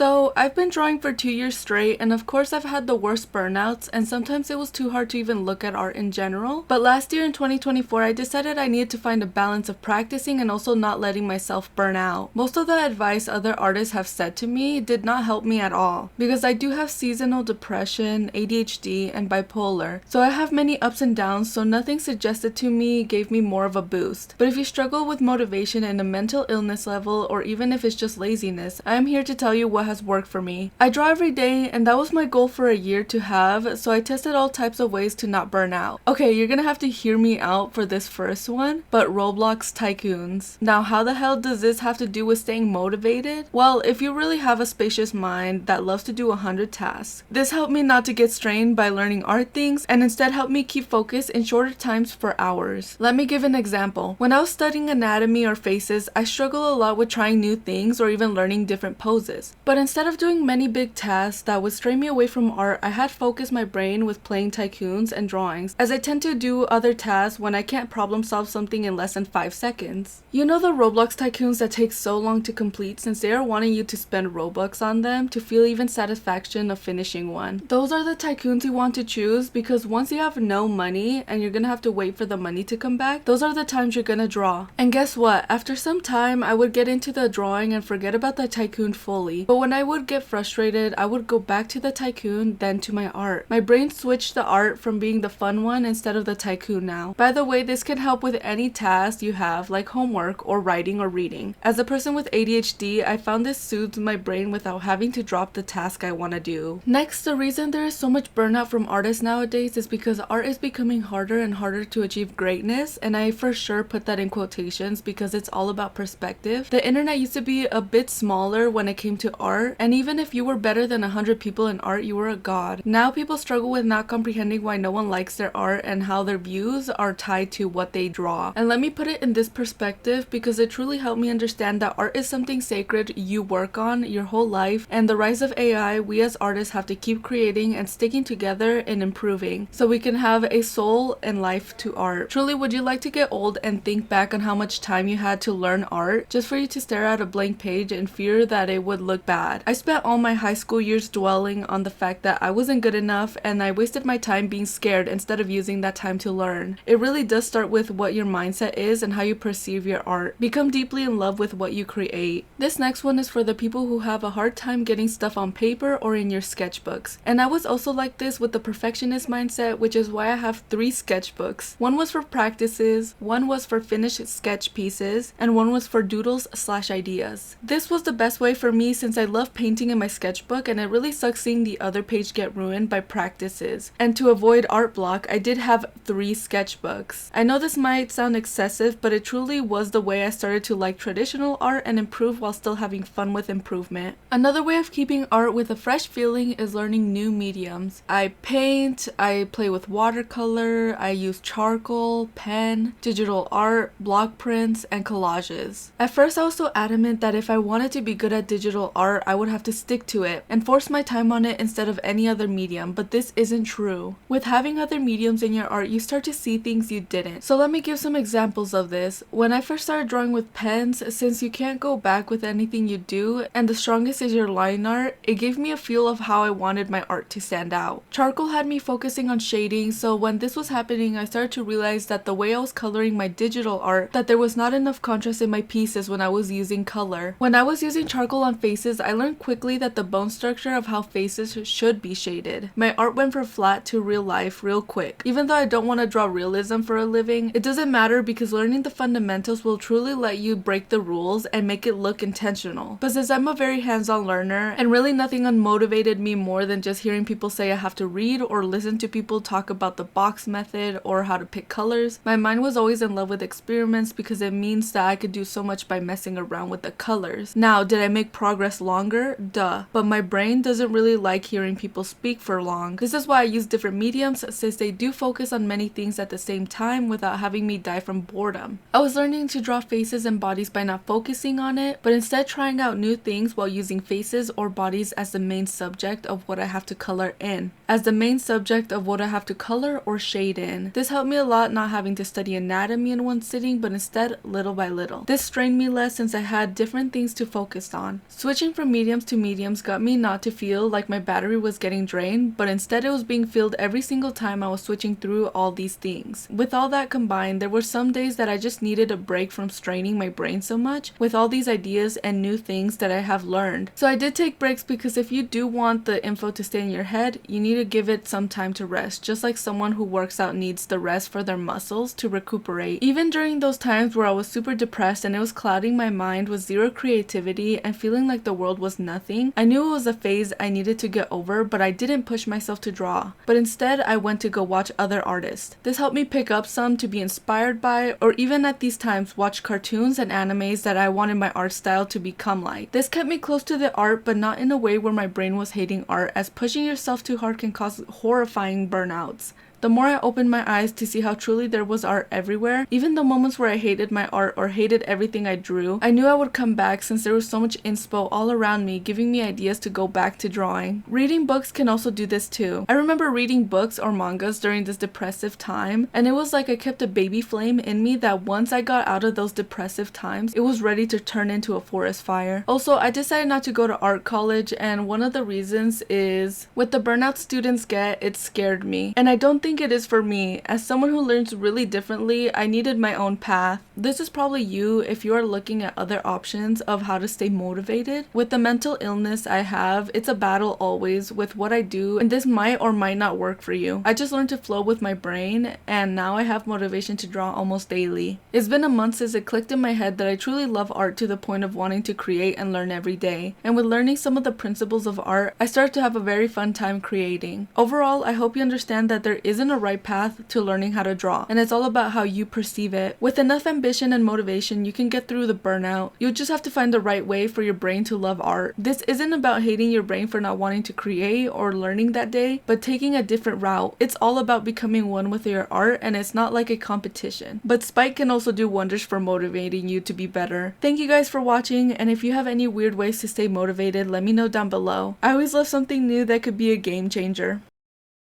So I've been drawing for 2 years straight, and of course I've had the worst burnouts, and sometimes it was too hard to even look at art in general. But last year in 2024, I decided I needed to find a balance of practicing and also not letting myself burn out. Most of the advice other artists have said to me did not help me at all, because I do have seasonal depression, ADHD, and bipolar. So I have many ups and downs, so nothing suggested to me gave me more of a boost. But if you struggle with motivation and a mental illness level, or even if it's just laziness, I am here to tell you what has worked for me. I draw every day, and that was my goal for a year to have, so I tested all types of ways to not burn out. Okay, you're gonna have to hear me out for this first one, but Roblox tycoons. Now, how the hell does this have to do with staying motivated? Well, if you really have a spacious mind that loves to do 100 tasks, this helped me not to get strained by learning art things, and instead helped me keep focus in shorter times for hours. Let me give an example. When I was studying anatomy or faces, I struggle a lot with trying new things or even learning different poses. But instead of doing many big tasks that would stray me away from art, I had focused my brain with playing tycoons and drawings, as I tend to do other tasks when I can't problem solve something in less than 5 seconds. You know the Roblox tycoons that take so long to complete since they are wanting you to spend Robux on them to feel even satisfaction of finishing one. Those are the tycoons you want to choose, because once you have no money and you're gonna have to wait for the money to come back, those are the times you're gonna draw. And guess what? After some time, I would get into the drawing and forget about the tycoon fully. But when I would get frustrated, I would go back to the tycoon, then to my art. My brain switched the art from being the fun one instead of the tycoon now. By the way, this can help with any task you have, like homework or writing or reading. As a person with ADHD, I found this soothes my brain without having to drop the task I want to do. Next, the reason there is so much burnout from artists nowadays is because art is becoming harder and harder to achieve greatness, and I for sure put that in quotations because it's all about perspective. The internet used to be a bit smaller when it came to art, and even if you were better than 100 people in art, you were a god. Now people struggle with not comprehending why no one likes their art and how their views are tied to what they draw. And let me put it in this perspective because it truly helped me understand that art is something sacred you work on your whole life, and the rise of AI, we as artists have to keep creating and sticking together and improving so we can have a soul and life to art. Truly, would you like to get old and think back on how much time you had to learn art just for you to stare at a blank page and fear that it would look bad? I spent all my high school years dwelling on the fact that I wasn't good enough, and I wasted my time being scared instead of using that time to learn. It really does start with what your mindset is and how you perceive your art. Become deeply in love with what you create. This next one is for the people who have a hard time getting stuff on paper or in your sketchbooks. And I was also like this with the perfectionist mindset, which is why I have 3 sketchbooks. One was for practices, one was for finished sketch pieces, and one was for doodles/ideas. This was the best way for me since I love painting in my sketchbook, and it really sucks seeing the other page get ruined by practices. And to avoid art block, I did have 3 sketchbooks. I know this might sound excessive, but it truly was the way I started to like traditional art and improve while still having fun with improvement. Another way of keeping art with a fresh feeling is learning new mediums. I paint, I play with watercolor, I use charcoal, pen, digital art, block prints, and collages. At first I was so adamant that if I wanted to be good at digital art, I would have to stick to it and force my time on it instead of any other medium, but this isn't true. With having other mediums in your art, you start to see things you didn't. So let me give some examples of this. When I first started drawing with pens, since you can't go back with anything you do, and the strongest is your line art, it gave me a feel of how I wanted my art to stand out. Charcoal had me focusing on shading, so when this was happening, I started to realize that the way I was coloring my digital art, that there was not enough contrast in my pieces when I was using color. When I was using charcoal on faces, I learned quickly that the bone structure of how faces should be shaded. My art went from flat to real life real quick. Even though I don't want to draw realism for a living, it doesn't matter because learning the fundamentals will truly let you break the rules and make it look intentional. But since I'm a very hands-on learner, and really nothing unmotivated me more than just hearing people say I have to read or listen to people talk about the box method or how to pick colors, my mind was always in love with experiments because it means that I could do so much by messing around with the colors. Now, did I make progress longer? Duh. But my brain doesn't really like hearing people speak for long. This is why I use different mediums, since they do focus on many things at the same time without having me die from boredom. I was learning to draw faces and bodies by not focusing on it, but instead trying out new things while using faces or bodies as the main subject of what I have to color in. Or shade in. This helped me a lot not having to study anatomy in one sitting, but instead little by little. This strained me less since I had different things to focus on. Switching from from mediums to mediums got me not to feel like my battery was getting drained, but instead it was being filled every single time I was switching through all these things. With all that combined, there were some days that I just needed a break from straining my brain so much with all these ideas and new things that I have learned. So I did take breaks, because if you do want the info to stay in your head, you need to give it some time to rest, just like someone who works out needs the rest for their muscles to recuperate. Even during those times where I was super depressed and it was clouding my mind with zero creativity and feeling like the world was nothing, I knew it was a phase I needed to get over, but I didn't push myself to draw. But instead, I went to go watch other artists. This helped me pick up some to be inspired by, or even at these times watch cartoons and animes that I wanted my art style to become like. This kept me close to the art, but not in a way where my brain was hating art, as pushing yourself too hard can cause horrifying burnouts. The more I opened my eyes to see how truly there was art everywhere, even the moments where I hated my art or hated everything I drew, I knew I would come back, since there was so much inspo all around me giving me ideas to go back to drawing. Reading books can also do this too. I remember reading books or mangas during this depressive time, and it was like I kept a baby flame in me that once I got out of those depressive times, it was ready to turn into a forest fire. Also, I decided not to go to art college, and one of the reasons is with the burnout students get, it scared me. And I don't think it is for me. As someone who learns really differently, I needed my own path. This is probably you if you are looking at other options of how to stay motivated. With the mental illness I have, it's a battle always with what I do, and this might or might not work for you. I just learned to flow with my brain, and now I have motivation to draw almost daily. It's been a month since it clicked in my head that I truly love art to the point of wanting to create and learn every day. And with learning some of the principles of art, I started to have a very fun time creating. Overall, I hope you understand that there isn't a right path to learning how to draw, and it's all about how you perceive it. With enough ambition and motivation, you can get through the burnout. You'll just have to find the right way for your brain to love art. This isn't about hating your brain for not wanting to create or learning that day, but taking a different route. It's all about becoming one with your art, and it's not like a competition. But spite can also do wonders for motivating you to be better. Thank you guys for watching, and if you have any weird ways to stay motivated, let me know down below. I always love something new that could be a game changer.